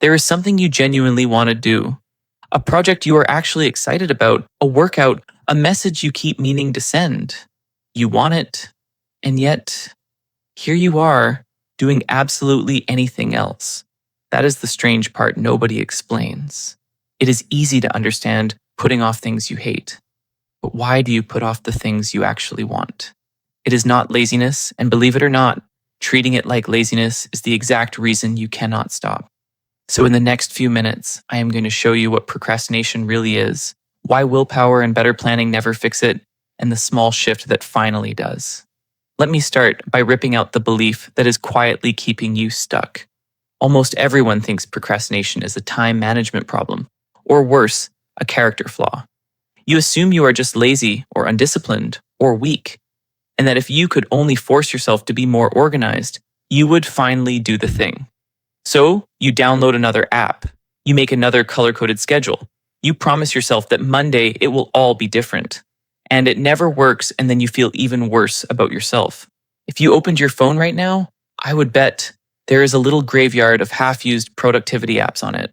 There is something you genuinely want to do, a project you are actually excited about, a workout, a message you keep meaning to send. You want it, and yet, here you are, doing absolutely anything else. That is the strange part nobody explains. It is easy to understand putting off things you hate. But why do you put off the things you actually want? It is not laziness, and believe it or not, treating it like laziness is the exact reason you cannot stop. So in the next few minutes, I am going to show you what procrastination really is, why willpower and better planning never fix it, and the small shift that finally does. Let me start by ripping out the belief that is quietly keeping you stuck. Almost everyone thinks procrastination is a time management problem, or worse, a character flaw. You assume you are just lazy or undisciplined or weak, and that if you could only force yourself to be more organized, you would finally do the thing. So, you download another app, you make another color-coded schedule, you promise yourself that Monday it will all be different. And it never works, and then you feel even worse about yourself. If you opened your phone right now, I would bet there is a little graveyard of half-used productivity apps on it,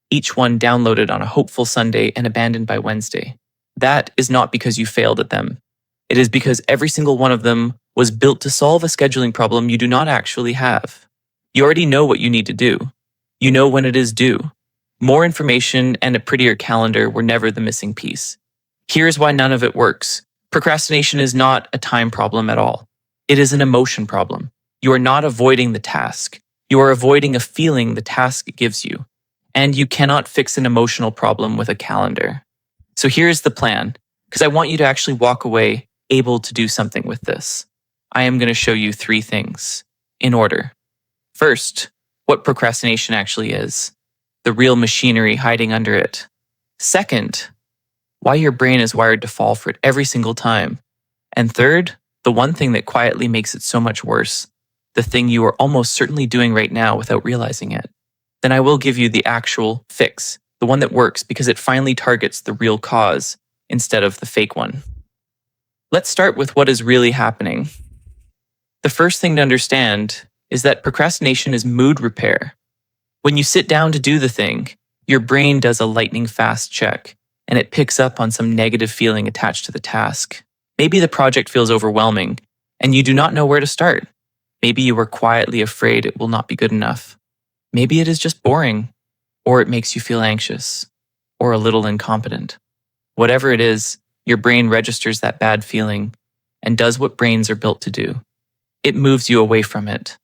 each one downloaded on a hopeful Sunday and abandoned by Wednesday. That is not because you failed at them. It is because every single one of them was built to solve a scheduling problem you do not actually have. You already know what you need to do. You know when it is due. More information and a prettier calendar were never the missing piece. Here's why none of it works. Procrastination is not a time problem at all. It is an emotion problem. You are not avoiding the task. You are avoiding a feeling the task gives you. And you cannot fix an emotional problem with a calendar. So here's the plan, because I want you to actually walk away able to do something with this. I am going to show you 3 things, in order. First, what procrastination actually is, the real machinery hiding under it. Second, why your brain is wired to fall for it every single time. And third, the one thing that quietly makes it so much worse, the thing you are almost certainly doing right now without realizing it. Then I will give you the actual fix, the one that works because it finally targets the real cause instead of the fake one. Let's start with what is really happening. The first thing to understand is that procrastination is mood repair. When you sit down to do the thing, your brain does a lightning fast check, and it picks up on some negative feeling attached to the task. Maybe the project feels overwhelming, and you do not know where to start. Maybe you are quietly afraid it will not be good enough. Maybe it is just boring, or it makes you feel anxious, or a little incompetent. Whatever it is, your brain registers that bad feeling and does what brains are built to do. It moves you away from it.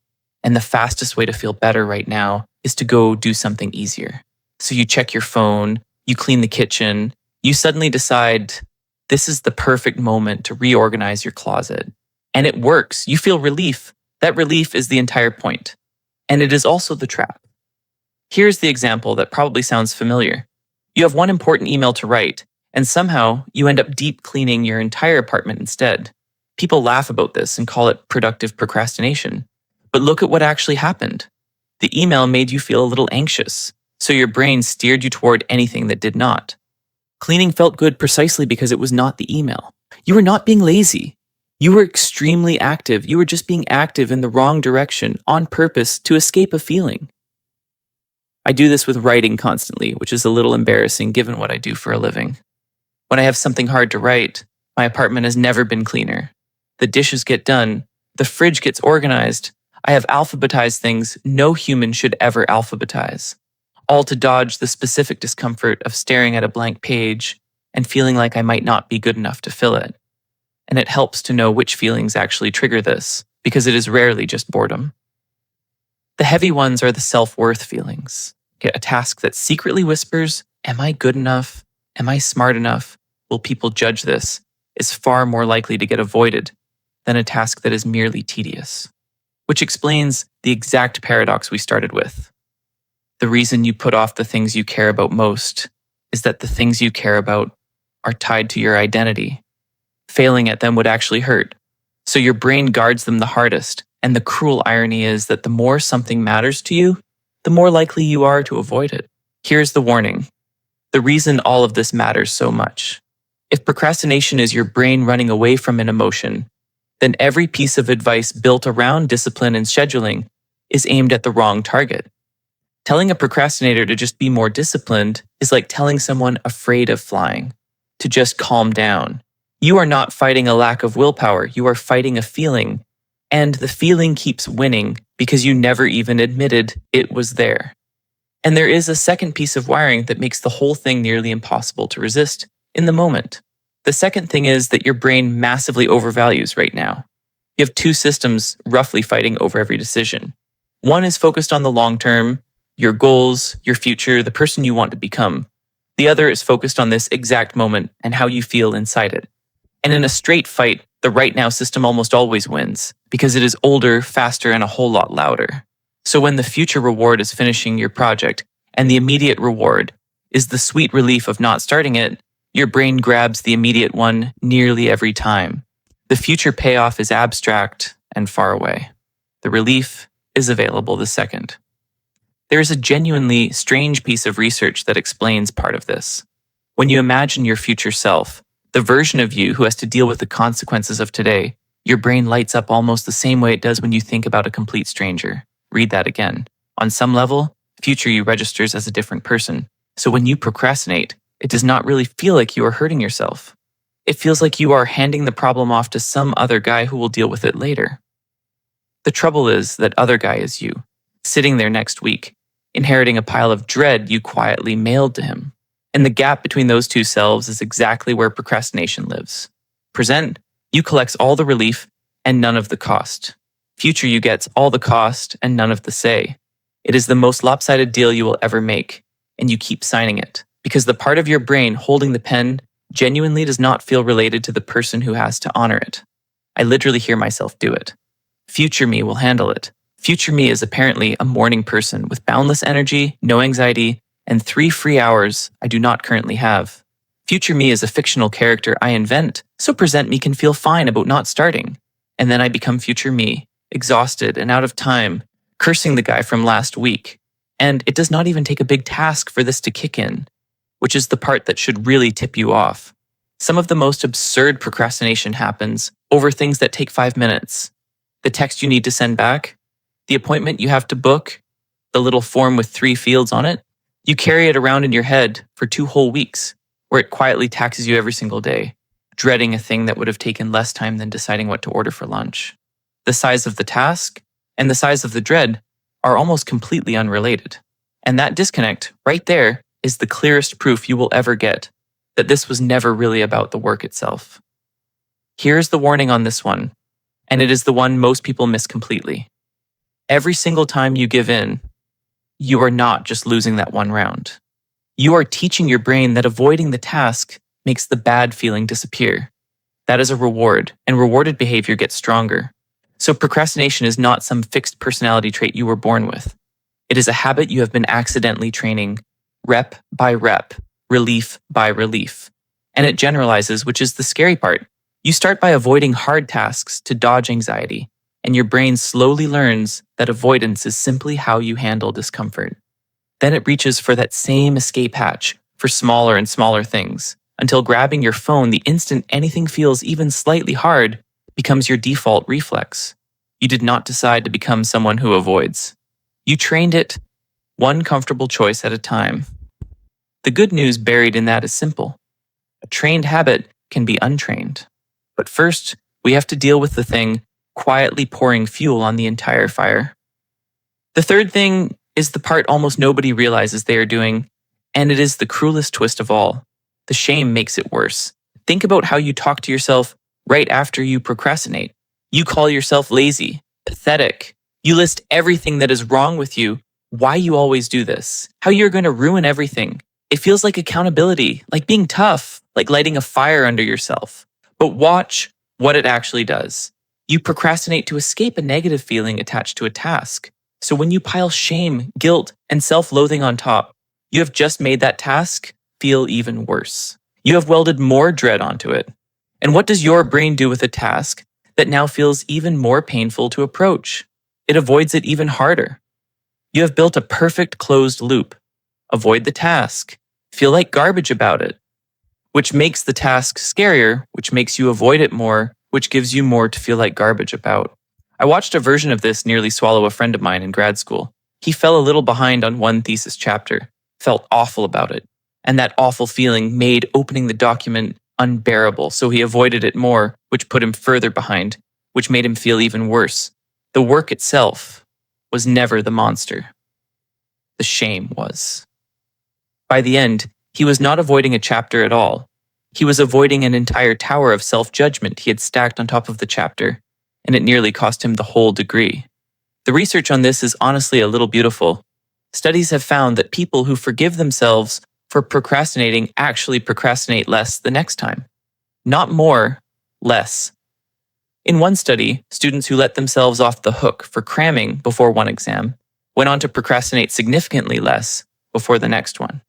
And the fastest way to feel better right now is to go do something easier. So you check your phone, you clean the kitchen, you suddenly decide this is the perfect moment to reorganize your closet. And it works. You feel relief. That relief is the entire point. And it is also the trap. Here's the example that probably sounds familiar. You have one important email to write, and somehow you end up deep cleaning your entire apartment instead. People laugh about this and call it productive procrastination. But look at what actually happened. The email made you feel a little anxious, so your brain steered you toward anything that did not. Cleaning felt good precisely because it was not the email. You were not being lazy. You were extremely active. You were just being active in the wrong direction on purpose to escape a feeling. I do this with writing constantly, which is a little embarrassing given what I do for a living. When I have something hard to write, my apartment has never been cleaner. The dishes get done. The fridge gets organized. I have alphabetized things no human should ever alphabetize, all to dodge the specific discomfort of staring at a blank page and feeling like I might not be good enough to fill it. And it helps to know which feelings actually trigger this, because it is rarely just boredom. The heavy ones are the self-worth feelings. A task that secretly whispers, am I good enough? Am I smart enough? Will people judge this? Is far more likely to get avoided than a task that is merely tedious. Which explains the exact paradox we started with. The reason you put off the things you care about most is that the things you care about are tied to your identity. Failing at them would actually hurt, so your brain guards them the hardest, and the cruel irony is that the more something matters to you, the more likely you are to avoid it. Here's the warning. The reason all of this matters so much. If procrastination is your brain running away from an emotion, then every piece of advice built around discipline and scheduling is aimed at the wrong target. Telling a procrastinator to just be more disciplined is like telling someone afraid of flying to just calm down. You are not fighting a lack of willpower, you are fighting a feeling. And the feeling keeps winning because you never even admitted it was there. And there is a second piece of wiring that makes the whole thing nearly impossible to resist in the moment. The second thing is that your brain massively overvalues right now. You have two systems roughly fighting over every decision. One is focused on the long term, your goals, your future, the person you want to become. The other is focused on this exact moment and how you feel inside it. And in a straight fight, the right now system almost always wins because it is older, faster, and a whole lot louder. So when the future reward is finishing your project and the immediate reward is the sweet relief of not starting it, your brain grabs the immediate one nearly every time. The future payoff is abstract and far away. The relief is available the second. There is a genuinely strange piece of research that explains part of this. When you imagine your future self, the version of you who has to deal with the consequences of today, your brain lights up almost the same way it does when you think about a complete stranger. Read that again. On some level, future you registers as a different person. So when you procrastinate, it does not really feel like you are hurting yourself. It feels like you are handing the problem off to some other guy who will deal with it later. The trouble is that other guy is you, sitting there next week, inheriting a pile of dread you quietly mailed to him. And the gap between those two selves is exactly where procrastination lives. Present, you collects all the relief and none of the cost. Future you gets all the cost and none of the say. It is the most lopsided deal you will ever make, and you keep signing it, because the part of your brain holding the pen genuinely does not feel related to the person who has to honor it. I literally hear myself do it. Future me will handle it. Future me is apparently a morning person with boundless energy, no anxiety, and 3 free hours I do not currently have. Future me is a fictional character I invent, so present me can feel fine about not starting. And then I become future me, exhausted and out of time, cursing the guy from last week. And it does not even take a big task for this to kick in, which is the part that should really tip you off. Some of the most absurd procrastination happens over things that take 5 minutes. The text you need to send back, the appointment you have to book, the little form with 3 fields on it. You carry it around in your head for 2 whole weeks, where it quietly taxes you every single day, dreading a thing that would have taken less time than deciding what to order for lunch. The size of the task and the size of the dread are almost completely unrelated. And that disconnect, right there, is the clearest proof you will ever get that this was never really about the work itself. Here's the warning on this one, and it is the one most people miss completely. Every single time you give in, you are not just losing that one round. You are teaching your brain that avoiding the task makes the bad feeling disappear. That is a reward, and rewarded behavior gets stronger. So procrastination is not some fixed personality trait you were born with. It is a habit you have been accidentally training, rep by rep, relief by relief. And it generalizes, which is the scary part. You start by avoiding hard tasks to dodge anxiety, and your brain slowly learns that avoidance is simply how you handle discomfort. Then it reaches for that same escape hatch for smaller and smaller things, until grabbing your phone the instant anything feels even slightly hard becomes your default reflex. You did not decide to become someone who avoids. You trained it one comfortable choice at a time. The good news buried in that is simple. A trained habit can be untrained. But first, we have to deal with the thing quietly pouring fuel on the entire fire. The third thing is the part almost nobody realizes they are doing, and it is the cruelest twist of all. The shame makes it worse. Think about how you talk to yourself right after you procrastinate. You call yourself lazy, pathetic. You list everything that is wrong with you, why you always do this, how you're going to ruin everything. It feels like accountability, like being tough, like lighting a fire under yourself. But watch what it actually does. You procrastinate to escape a negative feeling attached to a task. So when you pile shame, guilt, and self-loathing on top, you have just made that task feel even worse. You have welded more dread onto it. And what does your brain do with a task that now feels even more painful to approach? It avoids it even harder. You have built a perfect closed loop. Avoid the task. Feel like garbage about it, which makes the task scarier, which makes you avoid it more, which gives you more to feel like garbage about. I watched a version of this nearly swallow a friend of mine in grad school. He fell a little behind on one thesis chapter, felt awful about it, and that awful feeling made opening the document unbearable, so he avoided it more, which put him further behind, which made him feel even worse. The work itself was never the monster. The shame was. By the end, he was not avoiding a chapter at all. He was avoiding an entire tower of self-judgment he had stacked on top of the chapter, and it nearly cost him the whole degree. The research on this is honestly a little beautiful. Studies have found that people who forgive themselves for procrastinating actually procrastinate less the next time. Not more, less. In one study, students who let themselves off the hook for cramming before one exam went on to procrastinate significantly less before the next one.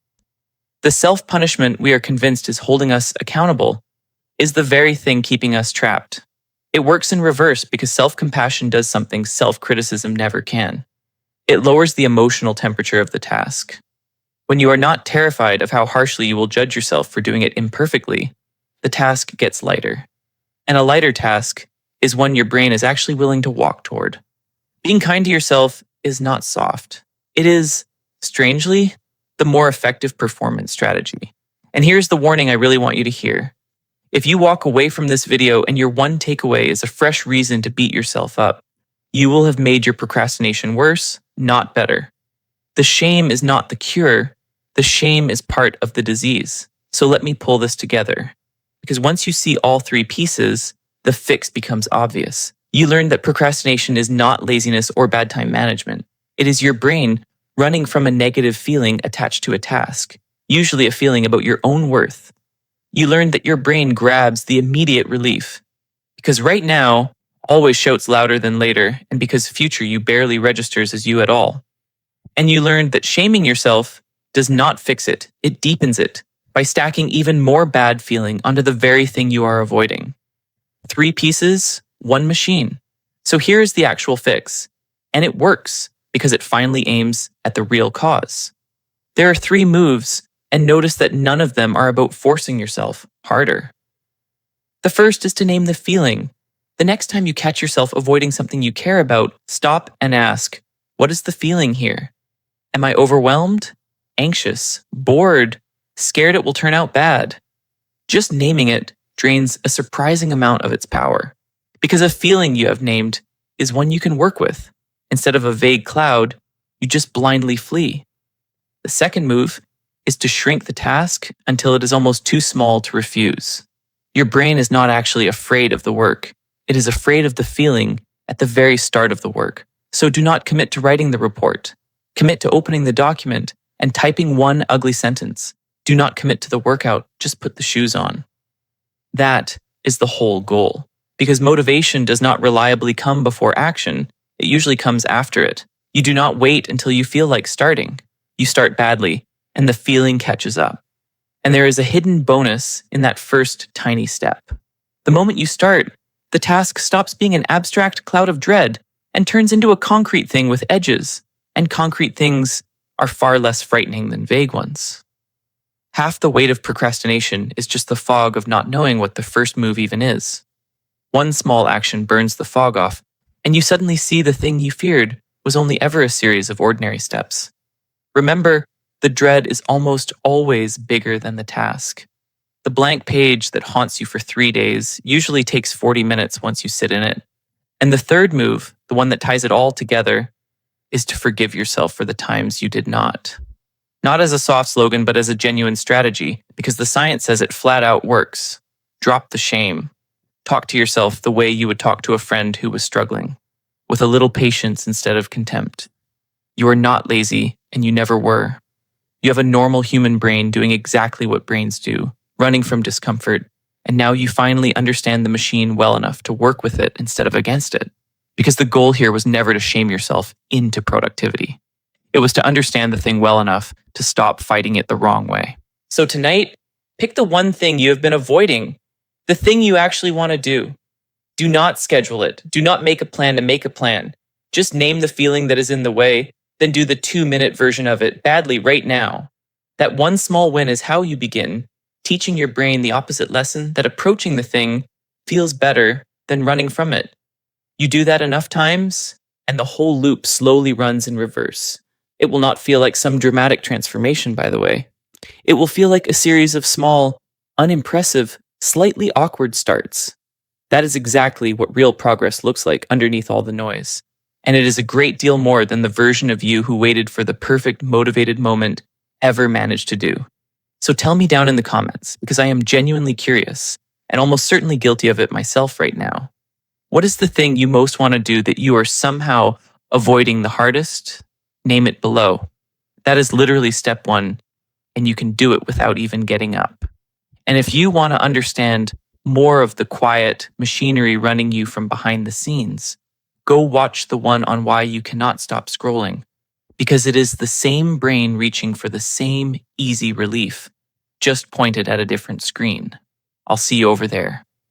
The self-punishment we are convinced is holding us accountable is the very thing keeping us trapped. It works in reverse because self-compassion does something self-criticism never can. It lowers the emotional temperature of the task. When you are not terrified of how harshly you will judge yourself for doing it imperfectly, the task gets lighter. And a lighter task is one your brain is actually willing to walk toward. Being kind to yourself is not soft. It is, strangely, the more effective performance strategy. And here's the warning I really want you to hear. If you walk away from this video and your one takeaway is a fresh reason to beat yourself up, you will have made your procrastination worse, not better. The shame is not the cure. The shame is part of the disease. So let me pull this together. Because once you see all three pieces, the fix becomes obvious. You learn that procrastination is not laziness or bad time management. It is your brain running from a negative feeling attached to a task, usually a feeling about your own worth. You learn that your brain grabs the immediate relief. Because right now always shouts louder than later, and because future you barely registers as you at all. And you learn that shaming yourself does not fix it, it deepens it by stacking even more bad feeling onto the very thing you are avoiding. 3 pieces, 1 machine. So here is the actual fix. And it works because it finally aims at the real cause. There are 3 moves, and notice that none of them are about forcing yourself harder. The first is to name the feeling. The next time you catch yourself avoiding something you care about, stop and ask, what is the feeling here? Am I overwhelmed? Anxious? Bored? Scared it will turn out bad? Just naming it drains a surprising amount of its power. Because a feeling you have named is one you can work with. Instead of a vague cloud, you just blindly flee. The second move is to shrink the task until it is almost too small to refuse. Your brain is not actually afraid of the work. It is afraid of the feeling at the very start of the work. So do not commit to writing the report. Commit to opening the document and typing 1 ugly sentence. Do not commit to the workout, just put the shoes on. That is the whole goal. Because motivation does not reliably come before action, it usually comes after it. You do not wait until you feel like starting. You start badly, and the feeling catches up. And there is a hidden bonus in that first tiny step. The moment you start, the task stops being an abstract cloud of dread and turns into a concrete thing with edges, and concrete things are far less frightening than vague ones. Half the weight of procrastination is just the fog of not knowing what the first move even is. One small action burns the fog off, and you suddenly see the thing you feared was only ever a series of ordinary steps. Remember, the dread is almost always bigger than the task. The blank page that haunts you for 3 days usually takes 40 minutes once you sit in it. And the third move, the one that ties it all together, is to forgive yourself for the times you did not. Not as a soft slogan, but as a genuine strategy, because the science says it flat out works. Drop the shame. Talk to yourself the way you would talk to a friend who was struggling, with a little patience instead of contempt. You are not lazy, and you never were. You have a normal human brain doing exactly what brains do, running from discomfort, and now you finally understand the machine well enough to work with it instead of against it. Because the goal here was never to shame yourself into productivity. It was to understand the thing well enough to stop fighting it the wrong way. So tonight, pick the one thing you have been avoiding, the thing you actually want to do. Do not schedule it. Do not make a plan to make a plan. Just name the feeling that is in the way, then do the 2-minute version of it badly right now. That one small win is how you begin, teaching your brain the opposite lesson that approaching the thing feels better than running from it. You do that enough times, and the whole loop slowly runs in reverse. It will not feel like some dramatic transformation, by the way. It will feel like a series of small, unimpressive, slightly awkward starts. That is exactly what real progress looks like underneath all the noise. And it is a great deal more than the version of you who waited for the perfect motivated moment ever managed to do. So tell me down in the comments, because I am genuinely curious, and almost certainly guilty of it myself right now. What is the thing you most want to do that you are somehow avoiding the hardest? Name it below. That is literally step one, and you can do it without even getting up. And if you want to understand more of the quiet machinery running you from behind the scenes, go watch the one on why you cannot stop scrolling, because it is the same brain reaching for the same easy relief, just pointed at a different screen. I'll see you over there.